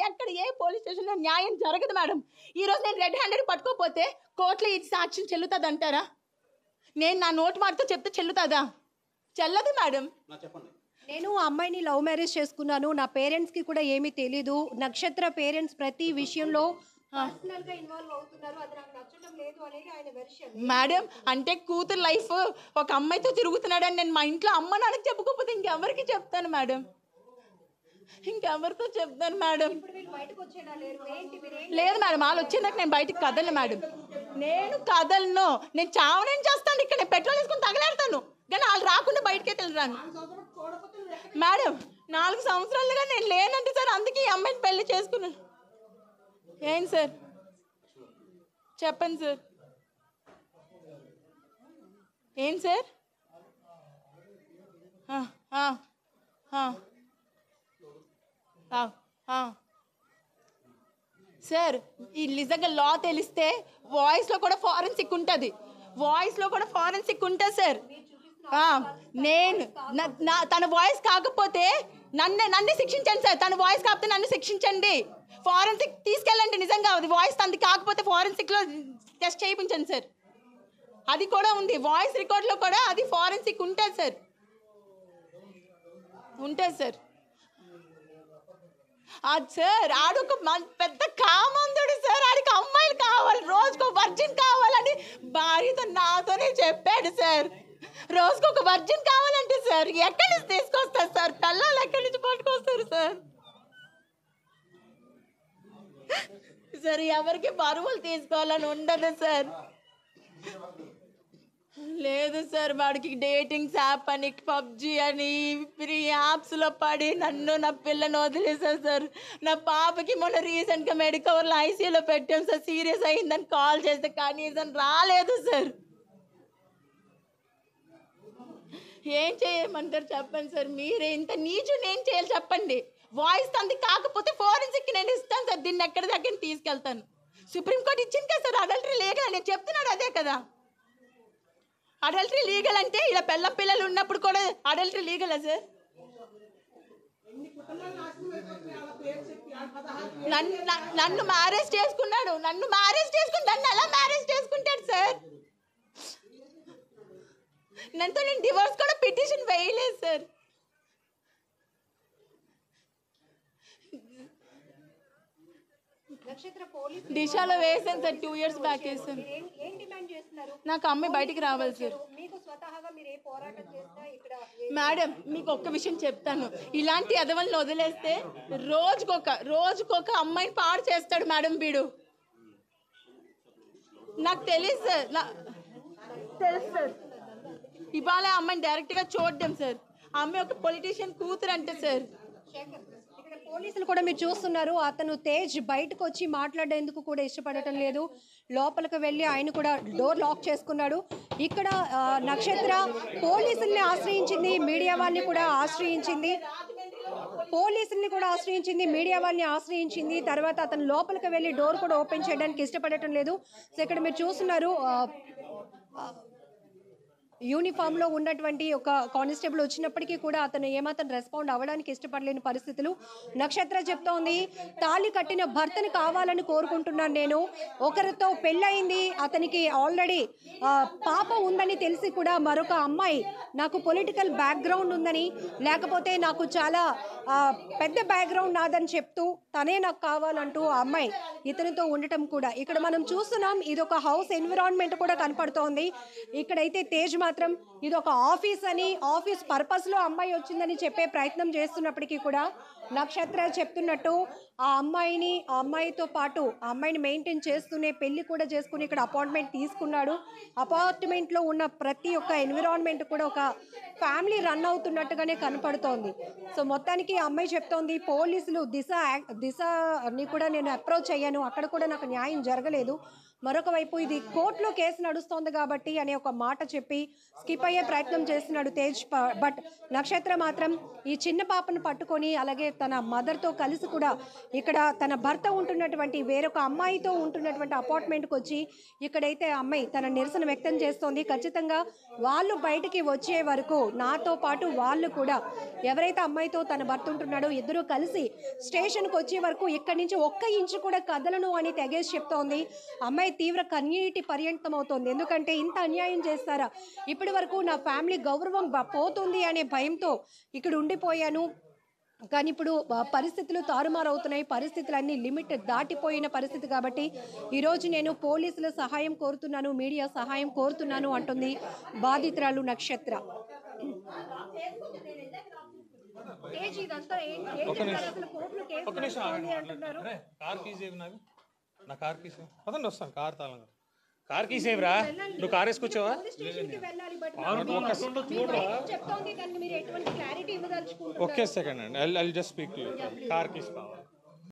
ఎక్కడ ఏ పోలీస్ స్టేషన్లో న్యాయం జరగదు మేడం. ఈరోజు నేను రెడ్ హ్యాండెడ్ పట్టుకోకపోతే కోర్టులో ఇది సాక్ష్యం చెల్లుతుంది అంటారా? నేను నా నోటి మాటతో చెప్తే చెల్లుతుందా? చెల్లదు మేడం. నేను అమ్మాయిని లవ్ మ్యారేజ్ చేసుకున్నాను, నా పేరెంట్స్కి కూడా ఏమీ తెలీదు. నక్షత్ర పేరెంట్స్ ప్రతి విషయంలో పర్సనల్గా ఇన్వాల్వ్ అవుతున్నారు, అది నాకు నచ్చడం లేదు అనేది ఆయన వెర్షన్. మేడం అంటే కూతురు లైఫ్ ఒక అమ్మాయితో తిరుగుతున్నాడని నేను మా ఇంట్లో అమ్మ నాన్నకి చెప్పుకోకపోతే ఇంకెవరికి చెప్తాను మేడం? ఇంకెవరితో చెప్తాను మేడం? లేదు మేడం, వాళ్ళు వచ్చేదాకా నేను బయటకు కదలను మేడం. నేను కదలను, నేను చావనేం చేస్తాను. ఇక్కడ నేను పెట్రోల్ వేసుకుని తగలేడతాను, కానీ వాళ్ళు రాకుండా బయటకే వెళ్ళరాను మేడం. 4 సంవత్సరాలుగా నేను లేనంటే సార్, అందుకే ఈ అమ్మాయిని పెళ్లి చేసుకున్నాను. ఏం సార్ చెప్పండి సార్, ఏం సార్? సార్ ఈ నిజంగా లా తెలిస్తే వాయిస్లో కూడా ఫారెన్సిక్ ఉంటుంది, వాయిస్లో కూడా ఫారెన్సిక్ ఉంటుంది సార్. నేను తన వాయిస్ కాకపోతే నన్ను శిక్షించండి సార్. తన వాయిస్ కాకపోతే నన్ను శిక్షించండి, ఫారెన్సిక్ తీసుకెళ్ళండి. నిజంగా అది వాయిస్ తనది కాకపోతే ఫారెన్సిక్లో టెస్ట్ చేయించండి సార్. అది కూడా ఉంది, వాయిస్ రికార్డ్లో కూడా అది ఫారెన్సిక్ ఉంటుంది సార్, ఉంటుంది సార్. అది సార్ ఆడొక పెద్ద కామందుడు సార్, ఆడికి అమ్మాయిలు కావాలి, రోజుకో వర్జిన్ కావాలని భార్యతో నాతోనే చెప్పాడు సార్. రోజుకు ఒక వర్జిన్ కావాలంటే సార్ ఎక్కడి నుంచి తీసుకొస్తారు సార్? పిల్లలు ఎక్కడి నుంచి పట్టుకొస్తారు సార్? సార్ ఎవరికి బరువులు తీసుకోవాలని ఉండదు సార్. లేదు సార్, వాడికి డేటింగ్స్ యాప్ అని, పబ్జి అని, ఫ్రీ యాప్స్లో పడి నన్ను నా పిల్లని వదిలేసారు సార్. నా పాపకి మొన్న రీసెంట్గా మెడికవర్లో ఐసీయూలో పెట్టాం సార్, సీరియస్ అయిందని కాల్ చేస్తే కనీసం రాలేదు సార్. ఏం చేయమంటారు చెప్పండి సార్? మీరే ఇంత నీచుని ఏం చేయాలి చెప్పండి? వాయిస్ తంది కాకపోతే ఫోరెన్సిక్ నేను ఇస్తాను సార్, దీన్ని ఎక్కడి దగ్గర తీసుకెళ్తాను. సుప్రీంకోర్టు ఇచ్చింది కదా సార్, అడల్టరీ లీగల్ నేను చెప్తున్నాడు అదే కదా. అడల్టరీ లీగల్ అంటే ఇలా పిల్లలు ఉన్నప్పుడు కూడా అడల్టరీ లీగలా సార్? నన్ను మ్యారేజ్ చేసుకున్నాడు, నన్ను ఎలా మ్యారేజ్ చేసుకుంటాడు సార్? నన్ను నేను డివోర్స్ కూడా పిటిషన్ వేయలేదు సార్. దిశాలో వేసాను సార్, 2 years బ్యాక్ వేసాను. నాకు అమ్మాయి బయటికి రావాలి సార్. మేడం మీకు ఒక్క విషయం చెప్తాను, ఇలాంటి ఎదవల్ని వదిలేస్తే రోజుకొక అమ్మాయిని పాడు చేస్తాడు మేడం వీడు. నాకు తెలుసు సార్, తెలుసు సార్. ఇవాళ అమ్మాయిని డైరెక్ట్గా చూడడం సార్, ఆ అమ్మాయి ఒక పొలిటీషియన్ కూతురు అంటే సార్. పోలీసులు కూడా మీరు చూస్తున్నారు, అతను తేజ్ బయటకు వచ్చి మాట్లాడేందుకు కూడా ఇష్టపడటం లేదు. లోపలికి వెళ్ళి ఆయన కూడా డోర్ లాక్ చేసుకున్నాడు. ఇక్కడ నక్షత్ర పోలీసుల్ని ఆశ్రయించింది, మీడియా వాళ్ళని కూడా ఆశ్రయించింది, మీడియా వాళ్ళని ఆశ్రయించింది. తర్వాత అతను లోపలికి వెళ్ళి డోర్ కూడా ఓపెన్ చేయడానికి ఇష్టపడటం లేదు. సో ఇక్కడ మీరు చూస్తున్నారు, యూనిఫామ్లో ఉన్నటువంటి ఒక కానిస్టేబుల్ వచ్చినప్పటికీ కూడా అతను ఏమాత్రం రెస్పాండ్ అవ్వడానికి ఇష్టపడలేని పరిస్థితులు. నక్షత్ర చెప్తోంది, తాళి కట్టిన భర్తని కావాలని కోరుకుంటున్నాను నేను. ఒకరితో పెళ్ళయింది, అతనికి ఆల్రెడీ పాప ఉందని తెలిసి కూడా మరొక అమ్మాయి నాకు పొలిటికల్ బ్యాక్గ్రౌండ్ ఉందని, లేకపోతే నాకు చాలా పెద్ద బ్యాక్గ్రౌండ్ నాదని చెప్తూ తనే నాకు కావాలంటూ ఆ అమ్మాయి ఇతనితో ఉండటం కూడా ఇక్కడ మనం చూస్తున్నాం. ఇది ఒక హౌస్ ఎన్విరాన్మెంట్ కూడా కనపడుతోంది. ఇక్కడైతే తేజ్ మాత్రం ఇది ఒక ఆఫీస్ అని, ఆఫీస్ పర్పస్లో అమ్మాయి వచ్చిందని చెప్పే ప్రయత్నం చేస్తున్నప్పటికీ కూడా నక్షత్ర చెప్తున్నట్టు ఆ అమ్మాయితో పాటు ఆ అమ్మాయిని మెయింటైన్ చేస్తూనే పెళ్లి కూడా చేసుకుని ఇక్కడ అపార్ట్మెంట్ తీసుకున్నాడు. అపార్ట్మెంట్లో ఉన్న ప్రతి ఒక్క ఎన్విరాన్మెంట్ కూడా ఒక ఫ్యామిలీ రన్ అవుతున్నట్టుగానే కనపడుతోంది. సో మొత్తానికి ఆ అమ్మాయి చెప్తోంది, పోలీసులు దిశని కూడా నేను అప్రోచ్ అయ్యాను, అక్కడ కూడా నాకు న్యాయం జరగలేదు. మరొక వైపు ఇది కోర్టులో కేసు నడుస్తోంది కాబట్టి అనే ఒక మాట చెప్పి స్కిప్ అయ్యే ప్రయత్నం చేస్తున్నాడు తేజ్. బట్ నక్షత్ర మాత్రం ఈ చిన్న పాపను పట్టుకొని, అలాగే తన మదర్తో కలిసి కూడా ఇక్కడ తన భర్త ఉంటున్నటువంటి వేరొక అమ్మాయితో ఉంటున్నటువంటి అపార్ట్మెంట్కి వచ్చి ఇక్కడైతే అమ్మాయి తన నిరసన వ్యక్తం చేస్తోంది. ఖచ్చితంగా వాళ్ళు బయటికి వచ్చే వరకు నాతో పాటు వాళ్ళు కూడా ఎవరైతే అమ్మాయితో తన భర్త ఉంటున్నాడో ఇద్దరు కలిసి స్టేషన్కి వచ్చే వరకు ఇక్కడి నుంచి ఒక్క ఇంచు కూడా కదలను అని తెగేసి చెప్తోంది. అమ్మాయి తీవ్ర కన్నీటి పర్యంతం అవుతోంది. ఎందుకంటే ఇంత అన్యాయం చేస్తారా, ఇప్పటి వరకు నా ఫ్యామిలీ గౌరవం పోతుంది అనే భయంతో ఇక్కడ ఉండిపోయాను, కానీ ఇప్పుడు పరిస్థితులు తారుమారవుతున్నాయి, పరిస్థితులన్నీ లిమిట్ దాటిపోయిన పరిస్థితి కాబట్టి ఈరోజు నేను పోలీసుల సహాయం కోరుతున్నాను, మీడియా సహాయం కోరుతున్నాను అంటుంది బాధితురాలు నక్షత్ర. కార్ కీసేవరా, నువ్వు కార్ వేసుకొచ్చావా? ఒకే సెకండ్ అండి, I just speak to you. Car keys కావాలి.